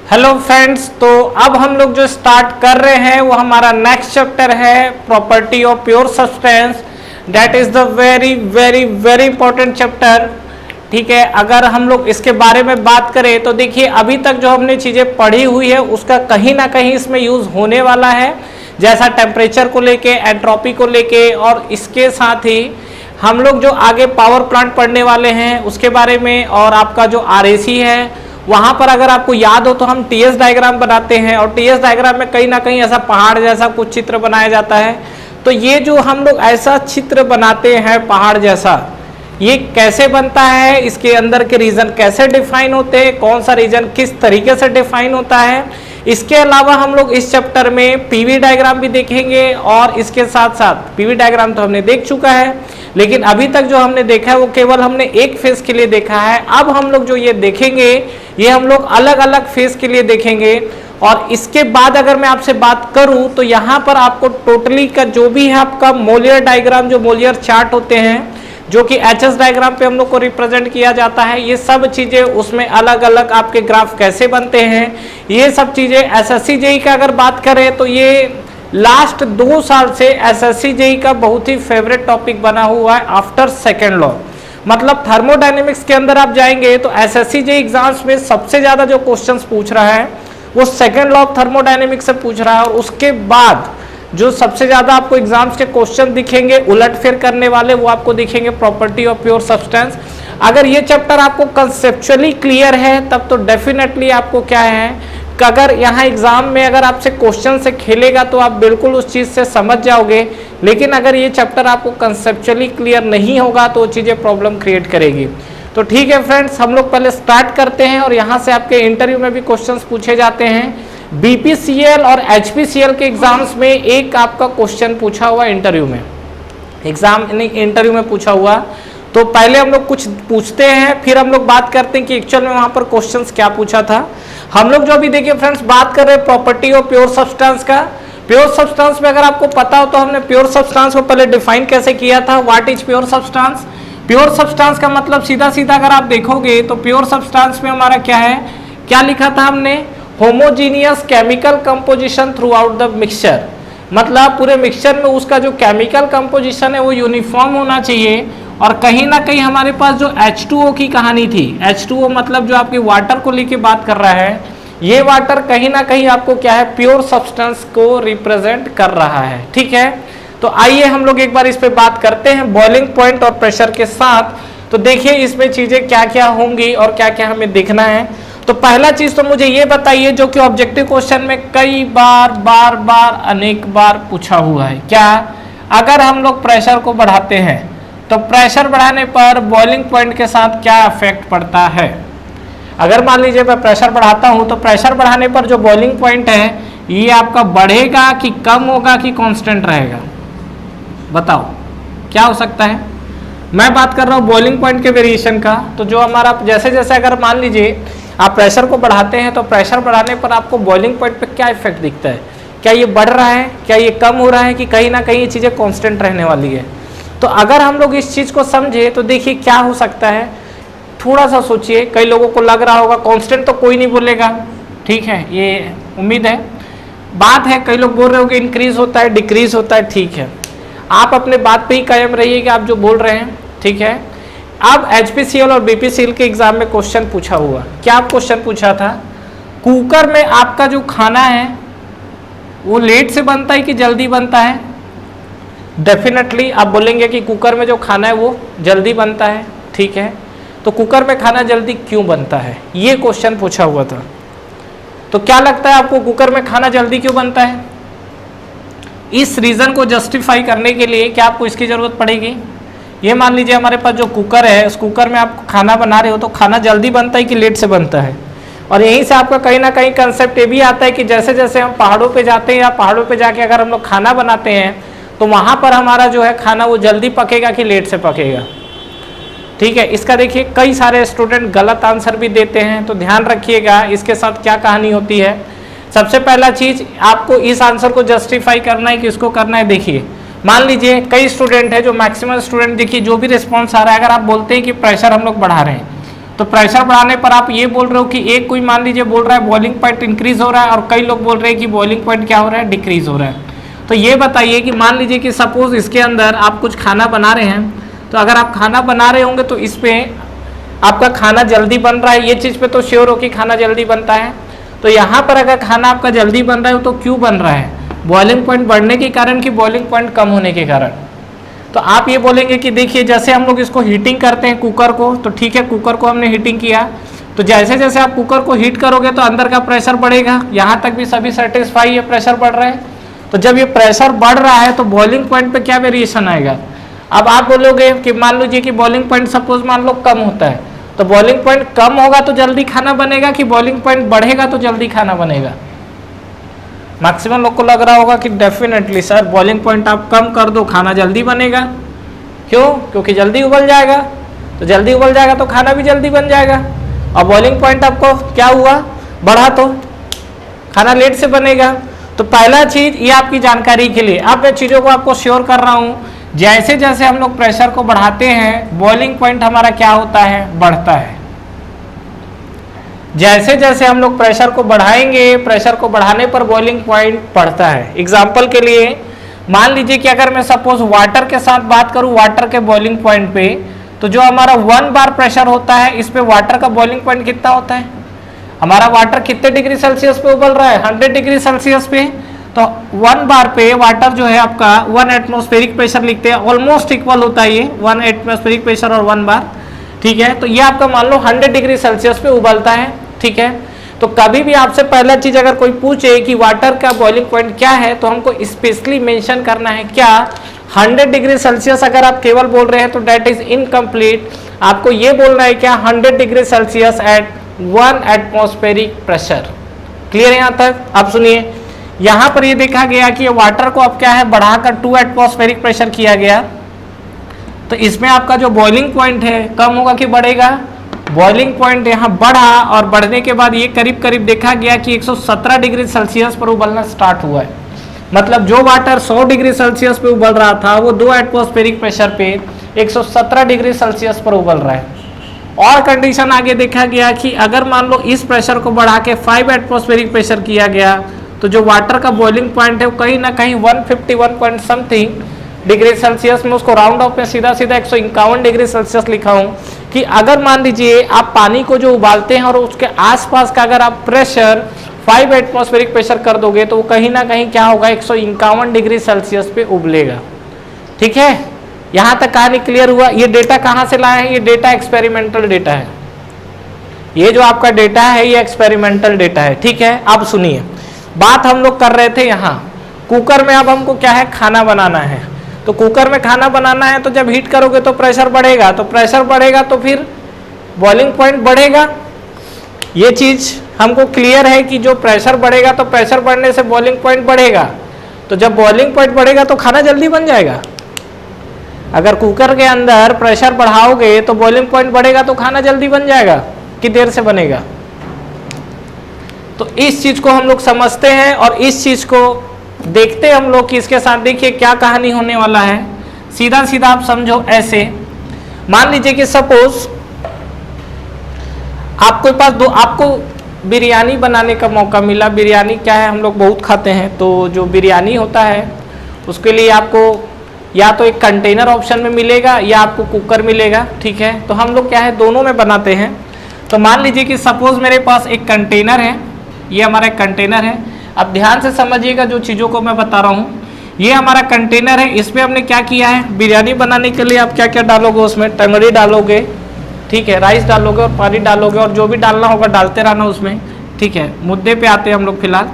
Hello friends, तो अब हम लोग जो स्टार्ट कर रहे हैं वो हमारा नेक्स्ट चैप्टर है property of pure substance. That is the very very very important chapter. ठीक है, अगर हम लोग इसके बारे में बात करें तो देखिए अभी तक जो हमने चीज़ें पढ़ी हुई है उसका कहीं ना कहीं इसमें यूज़ होने वाला है, जैसा टेम्परेचर को लेके, एंट्रोपी को लेके, और इसके साथ ही हम लोग जो आगे पावर प्लांट पढ़ने वाले हैं उसके बारे में, और आपका जो आरएसी है वहां पर अगर आपको याद हो तो हम टीएस डायग्राम बनाते हैं, और टीएस डायग्राम में कहीं ना कहीं ऐसा पहाड़ जैसा कुछ चित्र बनाया जाता है। तो ये जो हम लोग ऐसा चित्र बनाते हैं पहाड़ जैसा, ये कैसे बनता है, इसके अंदर के रीजन कैसे डिफाइन होते हैं, कौन सा रीजन किस तरीके से डिफाइन होता है। इसके अलावा हम लोग इस चैप्टर में पीवी डायग्राम भी देखेंगे, और इसके साथ साथ पीवी डायग्राम तो हमने देख चुका है, लेकिन अभी तक जो हमने देखा है वो केवल हमने एक फेज के लिए देखा है। अब हम लोग जो ये देखेंगे ये हम लोग अलग अलग फेज के लिए देखेंगे। और इसके बाद अगर मैं आपसे बात करूं तो यहाँ पर आपको टोटली का जो भी है आपका मोलियर डायग्राम, जो मोलियर चार्ट होते हैं, जो कि एचएस डायग्राम पे हम लोग को रिप्रेजेंट किया जाता है, ये सब चीजें उसमें अलग अलग आपके ग्राफ कैसे बनते हैं, ये सब चीजें एसएससी जेईई का अगर बात करें तो ये लास्ट 2 साल से एसएससी जेईई का बहुत ही फेवरेट टॉपिक बना हुआ है आफ्टर सेकेंड लॉ। मतलब थर्मोडायनेमिक्स के अंदर आप जाएंगे तो एसएससी जेईई एग्जाम्स में सबसे ज्यादा जो क्वेश्चंस पूछ रहा है वो सेकेंड लॉ ऑफ थर्मोडायनेमिक्स से पूछ रहा है, और उसके बाद जो सबसे ज्यादा आपको एग्जाम्स के क्वेश्चन दिखेंगे उलटफेर करने वाले, वो आपको दिखेंगे प्रॉपर्टी ऑफ प्योर सब्सटेंस। अगर ये चैप्टर आपको कंसेप्चुअली क्लियर है तब तो डेफिनेटली आपको क्या है कि अगर यहाँ एग्जाम में अगर आपसे क्वेश्चन से खेलेगा तो आप बिल्कुल उस चीज से समझ जाओगे, लेकिन अगर ये चैप्टर आपको कंसेप्चुअली क्लियर नहीं होगा तो वो चीजें प्रॉब्लम क्रिएट करेगी। तो ठीक है फ्रेंड्स, हम लोग पहले स्टार्ट करते हैं, और यहाँ से आपके इंटरव्यू में भी क्वेश्चंस पूछे जाते हैं। बीपीसीएल और एचपीसीएल के एग्जाम्स में एक आपका क्वेश्चन पूछा हुआ इंटरव्यू में, इंटरव्यू में पूछा हुआ। तो पहले हम लोग कुछ पूछते हैं, फिर हम लोग बात करते हैं कि एक्चुअल में वहां पर क्वेश्चंस क्या पूछा था। हम लोग जो अभी देखिए फ्रेंड्स बात कर रहे हैं प्रॉपर्टी ऑफ प्योर सब्सटेंस का। प्योर सब्सटेंस में अगर आपको पता हो तो हमने प्योर सब्सटेंस को पहले डिफाइन कैसे किया था, what is pure substance. Pure substance का मतलब सीधा सीधा अगर आप देखोगे तो प्योर सब्सटेंस में हमारा क्या है, क्या लिखा था हमने, homogeneous chemical composition through out the mixture. मतलब पूरे मिक्सचर में उसका जो केमिकल कंपोजिशन है वो यूनिफॉर्म होना चाहिए। और कहीं ना कहीं हमारे पास जो H2O की कहानी थी, H2O मतलब जो आपकी वाटर को लेके बात कर रहा है, ये वाटर कहीं ना कहीं आपको क्या है, प्योर सब्सटेंस को रिप्रेजेंट कर रहा है। ठीक है, तो आइए हम लोग एक बार इस पे बात करते हैं बॉइलिंग पॉइंट और प्रेशर के साथ। तो देखिए इसमें चीजें क्या क्या होंगी और क्या क्या हमें देखना है। तो पहला चीज तो मुझे ये बताइए, जो कि ऑब्जेक्टिव क्वेश्चन में कई बार अनेक बार पूछा हुआ है, क्या अगर हम लोग प्रेशर को बढ़ाते हैं तो प्रेशर बढ़ाने पर बॉइलिंग पॉइंट के साथ क्या इफेक्ट पड़ता है। अगर मान लीजिए मैं प्रेशर बढ़ाता हूं तो प्रेशर बढ़ाने पर जो बॉइलिंग पॉइंट है ये आपका बढ़ेगा कि कम होगा कि कांस्टेंट रहेगा, बताओ क्या हो सकता है। मैं बात कर रहा हूं बॉइलिंग पॉइंट के वेरिएशन का। तो जो हमारा जैसे जैसे अगर मान लीजिए आप प्रेशर को बढ़ाते हैं तो प्रेशर बढ़ाने पर आपको बॉइलिंग पॉइंट पे क्या इफेक्ट दिखता है, क्या ये बढ़ रहा है, क्या ये कम हो रहा है, कि कहीं ना कहीं ये चीजें कांस्टेंट रहने वाली है। तो अगर हम लोग इस चीज को समझे तो देखिए क्या हो सकता है, थोड़ा सा सोचिए। कई लोगों को लग रहा होगा कांस्टेंट तो कोई नहीं बोलेगा, ठीक है, ये उम्मीद है, बात है। कई लोग बोल रहे हो कि इंक्रीज होता है, डिक्रीज होता है, ठीक है, आप अपने बात पे ही कायम रहिए कि आप जो बोल रहे हैं, ठीक है। अब एचपीसीएल और बीपीसीएल के एग्जाम में क्वेश्चन पूछा हुआ, क्या क्वेश्चन पूछा था, कुकर में आपका जो खाना है वो लेट से बनता है कि जल्दी बनता है। डेफिनेटली आप बोलेंगे कि कुकर में जो खाना है वो जल्दी बनता है, ठीक है। तो कुकर में खाना जल्दी क्यों बनता है, ये क्वेश्चन पूछा हुआ था। तो क्या लगता है आपको, कुकर में खाना जल्दी क्यों बनता है। इस रीजन को जस्टिफाई करने के लिए क्या आपको इसकी जरूरत पड़ेगी। ये मान लीजिए हमारे पास जो कुकर है, उस कुकर में आप खाना बना रहे हो तो खाना जल्दी बनता है कि लेट से बनता है। और यहीं से आपका कहीं ना कहीं कंसेप्ट ये भी आता है कि जैसे जैसे हम पहाड़ों पे जाते हैं या पहाड़ों पे जाके अगर हम लोग खाना बनाते हैं तो वहां पर हमारा जो है खाना वो जल्दी पकेगा कि लेट से पकेगा, ठीक है। इसका देखिए कई सारे स्टूडेंट गलत आंसर भी देते हैं, तो ध्यान रखिएगा इसके साथ क्या कहानी होती है। सबसे पहला चीज आपको इस आंसर को जस्टिफाई करना है, किसको करना है। देखिए मान लीजिए कई स्टूडेंट है, जो मैक्सिमम स्टूडेंट, देखिए जो भी रिस्पॉन्स आ रहा है, अगर आप बोलते हैं कि प्रेशर हम लोग बढ़ा रहे हैं तो प्रेशर बढ़ाने पर आप ये बोल रहे हो कि एक कोई मान लीजिए बोल रहा है बॉइलिंग पॉइंट इंक्रीज हो रहा है और कई लोग बोल रहे हैं कि बॉइलिंग पॉइंट क्या हो रहा है, डिक्रीज हो रहा है। तो ये बताइए कि मान लीजिए कि सपोज इसके अंदर आप कुछ खाना बना रहे हैं, तो अगर आप खाना बना रहे होंगे तो इस पे आपका खाना जल्दी बन रहा है, ये चीज़ पे तो श्योर हो कि खाना जल्दी बनता है। तो यहाँ पर अगर खाना आपका जल्दी बन रहा है तो क्यों बन रहा है? बॉइलिंग पॉइंट बढ़ने के कारण कि बॉइलिंग पॉइंट कम होने के कारण? तो आप ये बोलेंगे कि देखिए जैसे हम लोग इसको हीटिंग करते हैं कुकर को, तो ठीक है कुकर को हमने हीटिंग किया, तो जैसे जैसे आप कुकर को हीट करोगे तो अंदर का प्रेशर बढ़ेगा। यहाँ तक भी सभी सेटिस्फाई है, प्रेशर बढ़ रहा है। तो जब ये प्रेशर बढ़ रहा है तो बॉइलिंग पॉइंट पे क्या वेरिएशन आएगा? अब आप बोलोगे कि मान लीजिए कि बॉइलिंग पॉइंट सपोज मान लो कम होता है, तो बॉइलिंग पॉइंट कम होगा तो जल्दी खाना बनेगा कि बॉइलिंग पॉइंट बढ़ेगा तो जल्दी खाना बनेगा? मैक्सिमम लोग को लग रहा होगा कि डेफिनेटली सर बॉइलिंग पॉइंट आप कम कर दो खाना जल्दी बनेगा। क्यों? क्योंकि जल्दी उबल जाएगा, तो जल्दी उबल जाएगा तो खाना भी जल्दी बन जाएगा। और बॉइलिंग पॉइंट आपको क्या हुआ, बढ़ा तो खाना लेट से बनेगा। तो पहला चीज ये आपकी जानकारी के लिए, अब मैं चीज़ों को आपको श्योर कर रहा हूँ, जैसे जैसे हम लोग प्रेशर को बढ़ाते हैं बॉइलिंग पॉइंट हमारा क्या होता है, बढ़ता है। जैसे जैसे हम लोग प्रेशर को बढ़ाएंगे, प्रेशर को बढ़ाने पर बॉइलिंग पॉइंट बढ़ता है। एग्जाम्पल के लिए मान लीजिए कि अगर मैं सपोज वाटर के साथ बात करूं, वाटर के बॉइलिंग पॉइंट पे, तो जो हमारा 1 बार प्रेशर होता है इस पे वाटर का बॉइलिंग पॉइंट कितना होता है? हमारा वाटर कितने डिग्री सेल्सियस पे उबल रहा है? 100 डिग्री सेल्सियस पे। तो 1 बार पे वाटर जो है आपका 1 एटमॉस्फेरिक प्रेशर लिखते हैं, ऑलमोस्ट इक्वल होता है ये 1 एटमॉस्फेरिक प्रेशर और 1 बार, ठीक है। तो ये आपका मान लो 100 डिग्री सेल्सियस पे उबलता है, ठीक है। तो कभी भी आपसे पहला चीज अगर कोई पूछे कि वाटर का बॉइलिंग पॉइंट क्या है, तो हमको स्पेशली मेंशन करना है क्या, 100 डिग्री सेल्सियस। अगर आप केवल बोल रहे हैं तो डेट इज इनकम्प्लीट। आपको ये बोलना है क्या, 100 degree Celsius at 1 atmospheric pressure. Clear है यहाँ तक? आप सुनिए, यहाँ पर ये देखा गया कि वाटर को अब क्या है बढ़ाकर 2 एटमॉस्फेरिक प्रेशर किया गया, तो इसमें आपका जो बॉइलिंग पॉइंट है कम होगा कि बढ़ेगा? बॉइलिंग पॉइंट यहाँ बढ़ा और बढ़ने के बाद ये करीब करीब देखा गया कि 117 डिग्री सेल्सियस पर उबलना स्टार्ट हुआ है। मतलब जो वाटर 100 डिग्री सेल्सियस पे उबल रहा था वो 2 एटमॉस्फेरिक प्रेशर पे 117 डिग्री सेल्सियस पर उबल रहा है। और कंडीशन आगे देखा गया कि अगर मान लो इस प्रेशर को बढ़ा के 5 एटमॉस्फेरिक प्रेशर किया गया, तो जो वाटर का बॉइलिंग पॉइंट है वो कहीं ना कहीं 151 पॉइंट समथिंग डिग्री सेल्सियस में, उसको राउंड ऑफ में सीधा सीधा 151 डिग्री सेल्सियस लिखा हूँ कि अगर मान लीजिए आप पानी को जो उबालते हैं और उसके आसपास का अगर आप प्रेशर 5 एटमॉस्फेरिक प्रेशर कर दोगे तो वो कहीं ना कहीं क्या होगा, 151 डिग्री सेल्सियस पे उबलेगा। ठीक है, यहाँ तक कहानी क्लियर हुआ। ये डेटा कहाँ से लाए हैं? ये डेटा एक्सपेरिमेंटल डेटा है। ये जो आपका डेटा है ये एक्सपेरिमेंटल डेटा है। ठीक है, अब सुनिए, बात हम लोग कर रहे थे यहाँ कुकर में। अब हमको क्या है, खाना बनाना है। तो कुकर में खाना बनाना है तो जब हीट करोगे तो प्रेशर बढ़ेगा, तो प्रेशर बढ़ेगा तो फिर बॉइलिंग पॉइंट बढ़ेगा। ये चीज हमको क्लियर है कि जो प्रेशर बढ़ेगा तो प्रेशर बढ़ने से बॉइलिंग पॉइंट बढ़ेगा। तो जब बॉइलिंग पॉइंट बढ़ेगा तो खाना जल्दी बन जाएगा। अगर कुकर के अंदर प्रेशर बढ़ाओगे तो बॉइलिंग पॉइंट बढ़ेगा तो खाना जल्दी बन जाएगा कि देर से बनेगा। तो इस चीज को हम लोग समझते हैं और इस चीज को देखते हैं हम लोग कि इसके साथ देखिए क्या कहानी होने वाला है। सीधा सीधा आप समझो ऐसे, मान लीजिए कि सपोज आपके पास आपको बिरयानी बनाने का मौका मिला। बिरयानी क्या है, हम लोग बहुत खाते हैं। तो जो बिरयानी होता है उसके लिए आपको या तो एक कंटेनर ऑप्शन में मिलेगा या आपको कुकर मिलेगा। ठीक है, तो हम लोग क्या है दोनों में बनाते हैं। तो मान लीजिए कि सपोज मेरे पास एक कंटेनर है, ये हमारा एक कंटेनर है। अब ध्यान से समझिएगा जो चीज़ों को मैं बता रहा हूँ। ये हमारा कंटेनर है, इसमें हमने क्या किया है, बिरयानी बनाने के लिए आप क्या क्या डालोगे उसमें, टंगड़ी डालोगे, ठीक है, राइस डालोगे और पानी डालोगे और जो भी डालना होगा डालते रहना उसमें। ठीक है, मुद्दे पे आते हैं हम लोग फिलहाल।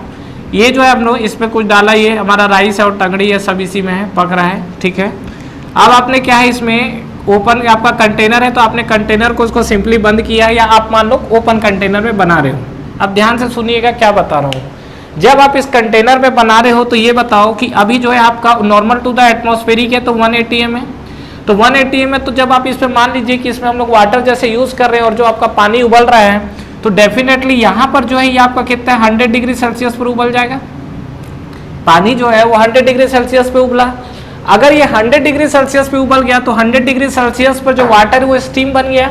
ये जो है हम लोग इसमें कुछ डाला, ये हमारा राइस है और टंगड़ी है, सब इसी में है, पक रहा है। ठीक है, अब आपने क्या है इसमें ओपन, आपका कंटेनर है तो आपने कंटेनर को इसको सिंपली बंद किया है या आप मान लो ओपन कंटेनर में बना रहे हो। अब ध्यान से सुनिएगा क्या बता रहा हूँ। जब आप इस कंटेनर में बना रहे हो तो ये बताओ कि अभी जो है आपका नॉर्मल टू द एटमॉस्फेरिक है तो 180 है, तो 180 में तो जब आप इसमें मान लीजिए कि इसमें हम लोग वाटर जैसे यूज़ कर रहे हैं और जो आपका पानी उबल रहा है, तो डेफिनेटली यहाँ पर जो है ये आपका कितना है, 100 डिग्री सेल्सियस पर उबल जाएगा। पानी जो है वो 100 डिग्री सेल्सियस पे उबला। अगर ये 100 डिग्री सेल्सियस पे उबल गया तो 100 डिग्री सेल्सियस पर जो वाटर है वो स्टीम बन गया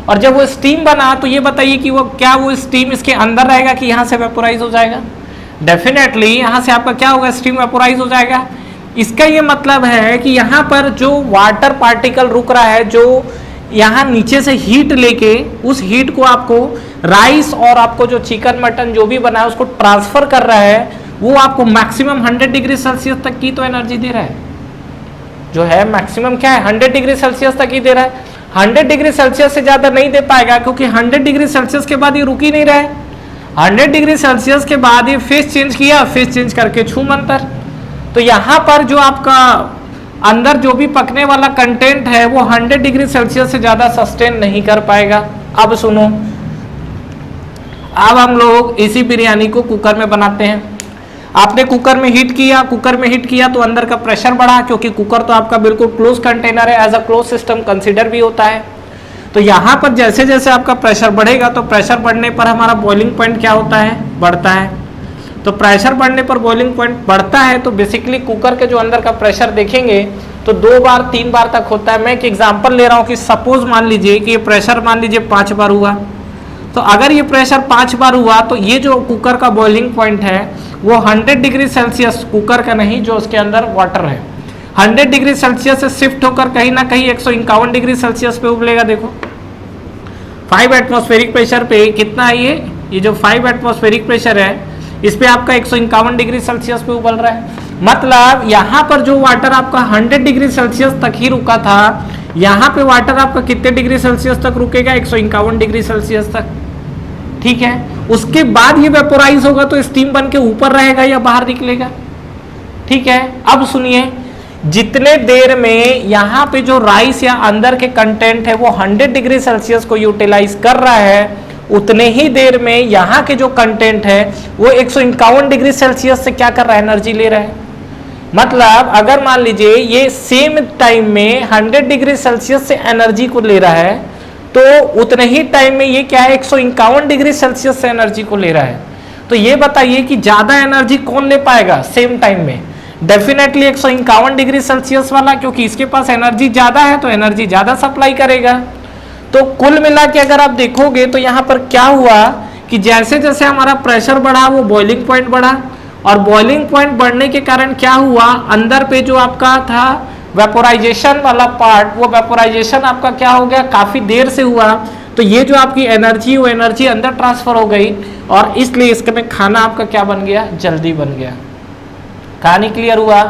और जब वो स्टीम बना तो ये बताइए कि वो क्या वो स्टीम इसके अंदर रहेगा कि यहाँ से वेपोराइज हो जाएगा? डेफिनेटली यहाँ से आपका क्या होगा, स्टीम वेपोराइज हो जाएगा। इसका ये मतलब है कि यहाँ पर जो वाटर पार्टिकल रुक रहा है, जो यहाँ नीचे से हीट लेके उस हीट को आपको राइस और आपको जो चिकन मटन जो भी बना है उसको ट्रांसफर कर रहा है, वो आपको मैक्सिमम 100 डिग्री सेल्सियस तक की तो एनर्जी दे रहा है। जो है मैक्सिमम क्या है, 100 डिग्री सेल्सियस तक ही दे रहा है। 100 डिग्री सेल्सियस से ज्यादा नहीं दे पाएगा, क्योंकि 100 डिग्री सेल्सियस के बाद ये रुक ही नहीं रहा है। 100 डिग्री सेल्सियस के बाद ये फेस चेंज किया, फेस चेंज करके छूमंतर। तो यहाँ पर जो आपका अंदर जो भी पकने वाला कंटेंट है वो 100 डिग्री सेल्सियस से ज्यादा सस्टेन नहीं कर पाएगा। अब सुनो, अब हम लोग इसी बिरयानी को कुकर में बनाते हैं। आपने कुकर में हीट किया, कुकर में हीट किया तो अंदर का प्रेशर बढ़ा, क्योंकि कुकर तो आपका बिल्कुल क्लोज कंटेनर है, as a close system consider भी होता है। तो यहाँ पर जैसे जैसे आपका प्रेशर बढ़ेगा तो प्रेशर बढ़ने पर हमारा बॉइलिंग पॉइंट क्या होता है, बढ़ता है। तो प्रेशर बढ़ने पर बॉइलिंग पॉइंट बढ़ता है, तो बेसिकली कुकर के जो अंदर का प्रेशर देखेंगे तो 2 बार 3 बार तक होता है। मैं एक एग्जांपल ले रहा हूँ कि सपोज मान लीजिए कि ये प्रेशर मान लीजिए 5 बार हुआ। तो अगर ये प्रेशर 5 बार हुआ तो ये जो कुकर का बॉइलिंग पॉइंट है वो 100 डिग्री सेल्सियस, कुकर का नहीं जो उसके अंदर वाटर है, 100 डिग्री सेल्सियस से शिफ्ट होकर कहीं ना कहीं 151 डिग्री सेल्सियस पे उबलेगा। देखो 5 एटमॉस्फेरिक प्रेशर पे कितना है ये जो 5 एटमॉस्फेरिक प्रेशर है इस पे आपका 151 डिग्री सेल्सियस पे उबल रहा है। मतलब यहाँ पर जो वाटर आपका 100 डिग्री सेल्सियस तक ही रुका था, यहाँ पे वाटर आपका कितने डिग्री सेल्सियस तक रुकेगा, 151 डिग्री सेल्सियस तक। ठीक है, उसके बाद ये वेपोराइज होगा तो स्टीम बन के ऊपर रहेगा या बाहर निकलेगा। ठीक है, अब सुनिए, जितने देर में यहाँ पे जो राइस या अंदर के कंटेंट है वो 100 डिग्री सेल्सियस को यूटिलाइज कर रहा है, उतने ही देर में यहाँ के जो कंटेंट है वो 151 डिग्री सेल्सियस से क्या कर रहा है, एनर्जी ले रहा है। मतलब अगर मान लीजिए ये सेम टाइम में 100 डिग्री सेल्सियस से एनर्जी को ले रहा है, तो उतने ही टाइम में ये क्या है, 151 डिग्री सेल्सियस से एनर्जी को ले रहा है। तो ये बताइए कि ज्यादा एनर्जी कौन ले पाएगा सेम टाइम में? डेफिनेटली 151 डिग्री सेल्सियस वाला, क्योंकि इसके पास एनर्जी ज्यादा है तो एनर्जी ज्यादा सप्लाई करेगा। तो कुल मिला के अगर आप देखोगे तो यहाँ पर क्या हुआ कि जैसे जैसे हमारा प्रेशर बढ़ा वो बॉइलिंग पॉइंट बढ़ा, और बॉइलिंग पॉइंट बढ़ने के कारण क्या हुआ, अंदर पे जो आपका था वेपोराइजेशन वाला पार्ट, वो वेपोराइजेशन आपका क्या हो गया, काफी देर से हुआ। तो ये जो आपकी एनर्जी वो एनर्जी अंदर ट्रांसफर हो गई, और इसलिए इसमें खाना आपका क्या बन गया, जल्दी बन गया। कहानी क्लियर हुआ?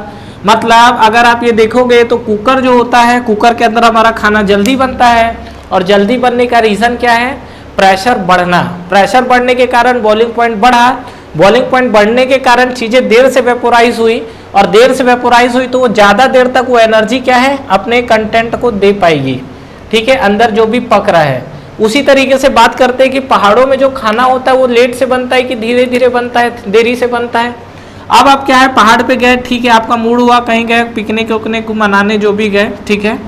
मतलब अगर आप ये देखोगे तो कुकर जो होता है, कुकर के अंदर हमारा खाना जल्दी बनता है, और जल्दी बनने का रीजन क्या है, प्रेशर बढ़ना। प्रेशर बढ़ने के कारण बॉइलिंग पॉइंट बढ़ा, बॉइलिंग पॉइंट बढ़ने के कारण चीजें देर से वेपोराइज हुई, और देर से वेपोराइज हुई तो वो ज्यादा देर तक वो एनर्जी क्या है, अपने कंटेंट को दे पाएगी। ठीक है, अंदर जो भी पक रहा है। उसी तरीके से बात करते हैं कि पहाड़ों में जो खाना होता है वो लेट से बनता है कि धीरे धीरे बनता है, देरी से बनता है। अब आप क्या है, पहाड़ पे गए, ठीक है, आपका मूड हुआ, कहीं गए पिकनिक उकने को मनाने, जो भी गए, ठीक है।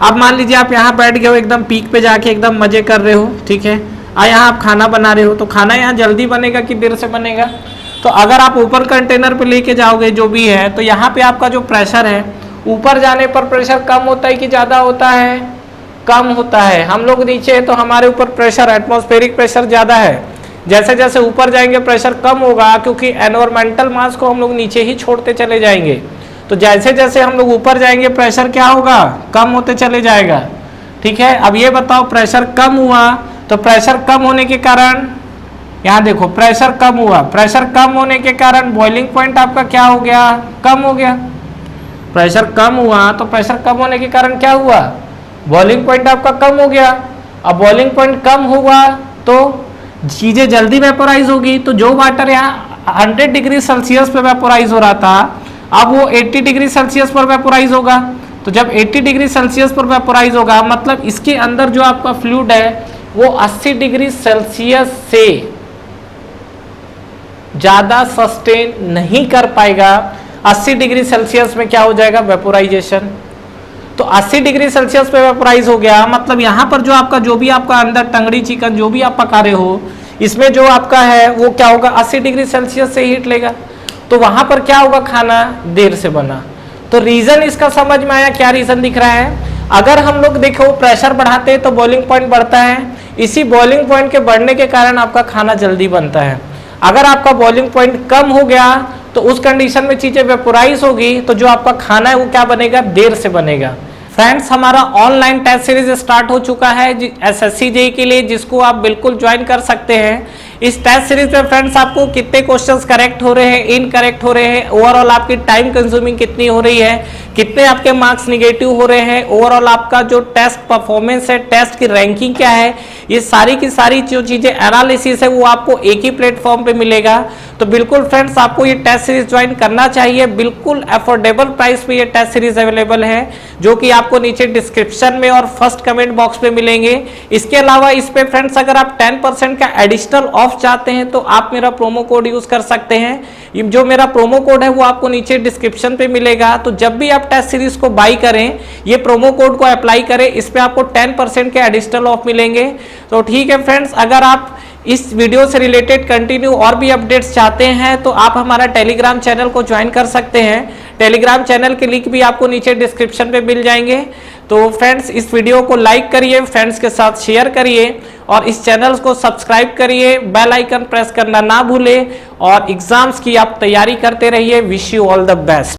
अब मान लीजिए आप यहाँ बैठ गए हो, एकदम पीक पे जाके एकदम मजे कर रहे हो, ठीक है। यहाँ आप खाना बना रहे हो, तो खाना यहाँ जल्दी बनेगा कि देर से बनेगा? तो अगर आप ऊपर कंटेनर पे लेके जाओगे जो भी है, तो यहाँ पे आपका जो प्रेशर है, ऊपर जाने पर प्रेशर कम होता है कि ज़्यादा होता है? कम होता है। हम लोग नीचे है तो हमारे ऊपर प्रेशर, एटमॉस्फेरिक प्रेशर ज़्यादा है। जैसे जैसे ऊपर जाएंगे प्रेशर कम होगा, क्योंकि एनवायरमेंटल मास को हम लोग नीचे ही छोड़ते चले जाएंगे। तो जैसे जैसे हम लोग ऊपर जाएंगे प्रेशर क्या होगा, कम होते चले जाएगा। ठीक है, अब ये बताओ, प्रेशर कम हुआ तो प्रेशर कम होने के कारण, यहाँ देखो प्रेशर कम हुआ, प्रेशर कम होने के कारण बॉइलिंग पॉइंट आपका क्या हो गया, कम हो गया। प्रेशर कम हुआ तो प्रेशर कम होने के कारण क्या हुआ, बॉइलिंग पॉइंट आपका कम हो गया। अब बॉइलिंग पॉइंट कम हुआ तो चीजें जल्दी वेपोराइज होगी। तो जो वाटर यहाँ 100 डिग्री सेल्सियस पे वेपोराइज हो रहा था, अब वो 80 डिग्री सेल्सियस पर वेपोराइज होगा। तो जब 80 डिग्री सेल्सियस पर वेपोराइज होगा, मतलब इसके अंदर जो आपका फ्लूइड है वो 80 डिग्री सेल्सियस से ज्यादा सस्टेन नहीं कर पाएगा। 80 डिग्री सेल्सियस में क्या हो जाएगा, वेपोराइजेशन। तो 80 डिग्री सेल्सियस पे वेपोराइज हो गया, मतलब यहाँ पर जो आपका जो भी आपका अंदर टंगड़ी चिकन जो भी आप पका रहे हो, इसमें जो आपका है वो क्या होगा, 80 डिग्री सेल्सियस से हीट लेगा। तो वहां पर क्या होगा, खाना देर से बना। तो रीजन इसका समझ में आया, क्या रीजन दिख रहा है? अगर हम लोग देखो प्रेशर बढ़ाते हैं तो बॉइलिंग पॉइंट बढ़ता है, इसी बॉइलिंग पॉइंट के बढ़ने के कारण आपका खाना जल्दी बनता है। अगर आपका बॉइलिंग पॉइंट कम हो गया तो उस कंडीशन में चीजें वेपोराइज होगी, तो जो आपका खाना है वो क्या बनेगा, देर से बनेगा। फ्रेंड्स, हमारा ऑनलाइन टेस्ट सीरीज स्टार्ट हो चुका है SSC JEE के लिए, जिसको आप बिल्कुल ज्वाइन कर सकते हैं। इस टेस्ट सीरीज में फ्रेंड्स आपको कितने क्वेश्चंस करेक्ट हो रहे हैं, इनकरेक्ट हो रहे हैं, ओवरऑल आपकी टाइम कंज्यूमिंग कितनी हो रही है, कितने आपके मार्क्स निगेटिव हो रहे हैं, ओवरऑल आपका जो टेस्ट परफॉर्मेंस है, टेस्ट की रैंकिंग क्या है, ये सारी की सारी जो चीजें एनालिसिस है वो आपको एक ही प्लेटफॉर्म पे मिलेगा। तो बिल्कुल फ्रेंड्स आपको ये टेस्ट सीरीज ज्वाइन करना चाहिए। बिल्कुल अफोर्डेबल प्राइस पे ये टेस्ट सीरीज अवेलेबल है, जो कि आपको नीचे डिस्क्रिप्शन में और फर्स्ट कमेंट बॉक्स पे मिलेंगे। इसके अलावा इस पे फ्रेंड्स अगर आप 10% का एडिशनल ऑफ चाहते हैं तो आप मेरा प्रोमो कोड यूज कर सकते हैं। जो मेरा प्रोमो कोड है वो आपको नीचे डिस्क्रिप्शन पे मिलेगा। तो जब भी आप टेस्ट सीरीज को बाई करें, ये प्रोमो कोड को अप्लाई करें, इस पे आपको 10% के एडिशनल ऑफ मिलेंगे। तो ठीक है फ्रेंड्स, अगर आप इस वीडियो से रिलेटेड कंटिन्यू और भी अपडेट्स चाहते हैं तो आप हमारा टेलीग्राम चैनल को ज्वाइन कर सकते हैं। टेलीग्राम चैनल के लिंक भी आपको नीचे डिस्क्रिप्शन पे मिल जाएंगे। तो फ्रेंड्स, इस वीडियो को लाइक करिए, फ्रेंड्स के साथ शेयर करिए और इस चैनल को सब्सक्राइब करिए, बेल आइकन प्रेस करना ना भूलें और एग्जाम्स की आप तैयारी करते रहिए। Wish you all the best.